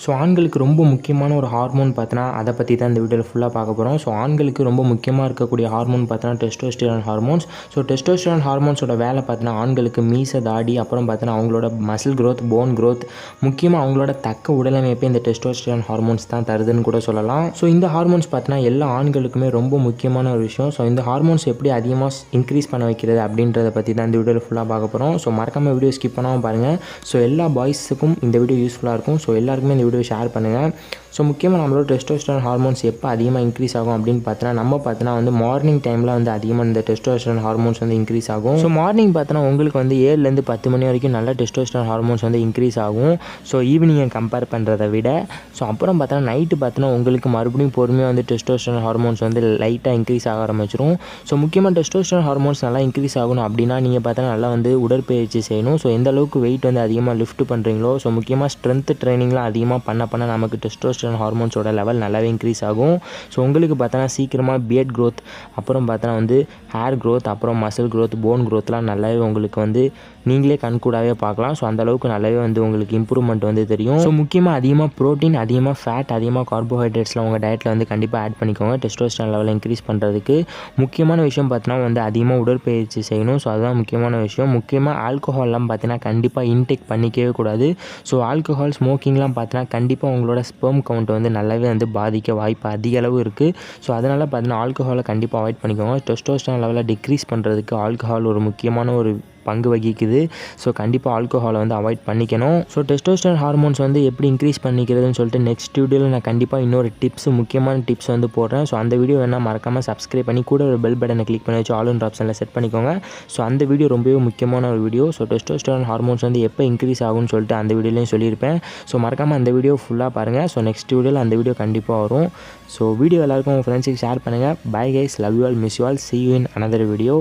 So ஆண்களுக்கு ரொம்ப முக்கியமான ஒரு ஹார்மோன் பார்த்தோன்னா அதை பற்றி தான் இந்த வீடியோவில் ஃபுல்லாக பார்க்க போகிறோம். ஸோ ஆண்களுக்கு ரொம்ப முக்கியமாக இருக்கக்கூடிய ஹார்மோன் பார்த்தோன்னா டெஸ்டோஸ்டிரான் ஹார்மோன்ஸ். ஸோ டெஸ்டோஸ்டிரான் ஹார்மோன்ஸோட வேலை பார்த்தோன்னா ஆண்களுக்கு மீசை தாடி அப்புறம் பார்த்தோன்னா அவங்களோட மசில் க்ரோத், போன் க்ரோத், முக்கியமாக அவங்களோட தக்க உடலமைப்பை இந்த டெஸ்டோஸ்டிரான் ஹார்மோன்ஸ் தான் தருதுன்னு கூட சொல்லலாம். ஸோ இந்த ஹார்மோன்ஸ் பார்த்தோன்னா எல்லா ஆண்களுக்குமே ரொம்ப முக்கியமான ஒரு விஷயம். ஸோ இந்த ஹார்மோன்ஸ் எப்படி அதிகமாக இன்க்ரீஸ் பண்ண வைக்கிறது அப்படின்றத பற்றி தான் இந்த வீடியோவில் ஃபுல்லாக பார்க்க போகிறோம். ஸோ மறக்காமல் வீடியோ ஸ்கிப் பண்ணாமல் பாருங்கள். ஸோ எல்லா பாய்ஸுக்கும் இந்த வீடியோ யூஸ்ஃபுல்லாக இருக்கும். ஸோ எல்லாருக்குமே இந்த வீடியோ ஷேர் பண்ணுங்கள். ஸோ முக்கியமாக நம்மளோட டெஸ்டோஸ்டெரான் ஹார்மோன்ஸ் எப்போ அதிகமாக இன்க்ரீஸ் ஆகும் அப்படின்னு பார்த்தோன்னா வந்து மார்னிங் டைமில் வந்து அதிகமாக இந்த டெஸ்டோஸ்டெரான் ஹார்மோன்ஸ் வந்து இன்க்ரீஸ் ஆகும். ஸோ மார்னிங் பார்த்தோன்னா உங்களுக்கு வந்து 7லேருந்து 10 மணி வரைக்கும் நல்ல டெஸ்டோஸ்டெரான் ஹார்மோன்ஸ் வந்து இன்க்ரீஸ் ஆகும். ஸோ ஈவினிங்கை கம்பேர் பண்ணுறதை விட. ஸோ அப்புறம் பார்த்தோன்னா நைட்டு பார்த்தோன்னா உங்களுக்கு மறுபடியும் பொறுமையாக வந்து டெஸ்டோஸ்டெரான் ஹார்மோன்ஸ் வந்து லைட்டாக இன்க்ரீஸ் ஆக ஆரம்பிச்சிடும். ஸோ முக்கியமாக டெஸ்டோஸ்டெரான் ஹார்மோன்ஸ் நல்லா இன்க்ரீஸ் ஆகணும் அப்படின்னா நீங்கள் பார்த்தோன்னா நல்லா வந்து உடற்பயிற்சி செய்யணும். ஸோ எந்த அளவுக்கு வெயிட் வந்து அதிகமாக லிஃப்ட் பண்ணுறீங்களோ, ஸோ முக்கியமாக ஸ்ட்ரென்த் ட்ரைனிங்லாம் அதிகமாக பண்ண நமக்கு டெஸ்டோஸ்டெரான் ஹார்மோன்ஸோட லெவல் நல்லாவே இன்க்ரீஸ் ஆகும். ஸோ உங்களுக்கு பார்த்தோன்னா சீக்கிரமாக பியர்ட் க்ரோத், அப்புறம் பார்த்தோன்னா வந்து ஹேர் க்ரோத், அப்புறம் மசில் க்ரோத், போன் க்ரோத்லாம் நல்லாவே உங்களுக்கு வந்து நீங்களே கண்கூடாவே பார்க்கலாம். ஸோ அந்தளவுக்கு நல்லாவே வந்து உங்களுக்கு இம்ப்ரூவ்மெண்ட் வந்து தெரியும். ஸோ முக்கியமாக அதிகமாக ப்ரோட்டீன், அதிகமாக ஃபேட், அதிகமாக கார்போஹைட்ரேட்ஸ்லாம் உங்கள் டயட்டில் வந்து கண்டிப்பாக ஆட் பண்ணிக்கோங்க டெஸ்டோஸ்டெரான் லெவலை இன்க்ரீஸ் பண்ணுறதுக்கு. முக்கியமான விஷயம் பார்த்தோன்னா வந்து அதிகமாக உடற்பயிற்சி செய்யணும். ஸோ அதுதான் முக்கியமான விஷயம். முக்கியமாக ஆல்கஹால்லாம் பார்த்தீங்கன்னா கண்டிப்பாக இன்டேக் பண்ணிக்கவே கூடாது. ஸோ ஆல்கஹால், ஸ்மோக்கிங்லாம் பார்த்தீங்கன்னா கண்டிப்பாக உங்களோட ஸ்பெர்ம் கவுண்ட் வந்து நல்லாவே வந்து பாதிக்க வாய்ப்பு அதிக அளவு இருக்குது. ஸோ அதனால் பார்த்தீங்கன்னா ஆல்கஹாலை கண்டிப்பாக அவாய்ட் பண்ணிக்கோங்க. டெஸ்டோஸ்டெரான் லெவலை டிக்ரீஸ் பண்ணுறதுக்கு ஆல்கஹால் ஒரு முக்கியமான ஒரு பங்கு வகிக்குது. ஸோ கண்டிப்பாக ஆல்கஹாலை வந்து அவாய்ட் பண்ணிக்கணும். ஸோ டெஸ்டோஸ்டெரான் ஹார்மோன்ஸ் வந்து எப்படி இன்க்ரீஸ் பண்ணிக்கிறதுன்னு சொல்லிட்டு நெக்ஸ்ட் வீடியோவில் நான் கண்டிப்பாக இன்னொரு முக்கியமான டிப்ஸ் வந்து போடுறேன். ஸோ அந்த வீடியோ வேணால் மறக்காமல் சப்ஸ்கிரைப் பண்ணி கூட ஒரு பெல் பட்டனை கிளிக் பண்ணி வச்சு ஆல் இன் ஆப்ஷனில் செட் பண்ணிக்கோங்க. ஸோ அந்த வீடியோ ரொம்பவே முக்கியமான ஒரு வீடியோ. ஸோ டெஸ்டோஸ்டெரான் ஹார்மோன்ஸ் வந்து எப்போ இன்க்ரீஸ் ஆகும்னு சொல்லிட்டு அந்த வீடியோலையும் சொல்லியிருப்பேன். ஸோ மறக்காமல் அந்த வீடியோ ஃபுல்லாக பாருங்கள். ஸோ நெக்ஸ்ட் வீடியோவில் அந்த வீடியோ கண்டிப்பாக வரும். ஸோ வீடியோ எல்லாருக்கும் உங்கள் ஃப்ரெண்ட்ஸுக்கு ஷேர் பண்ணுங்கள். Bye guys, love you all, miss you all, see you in another video.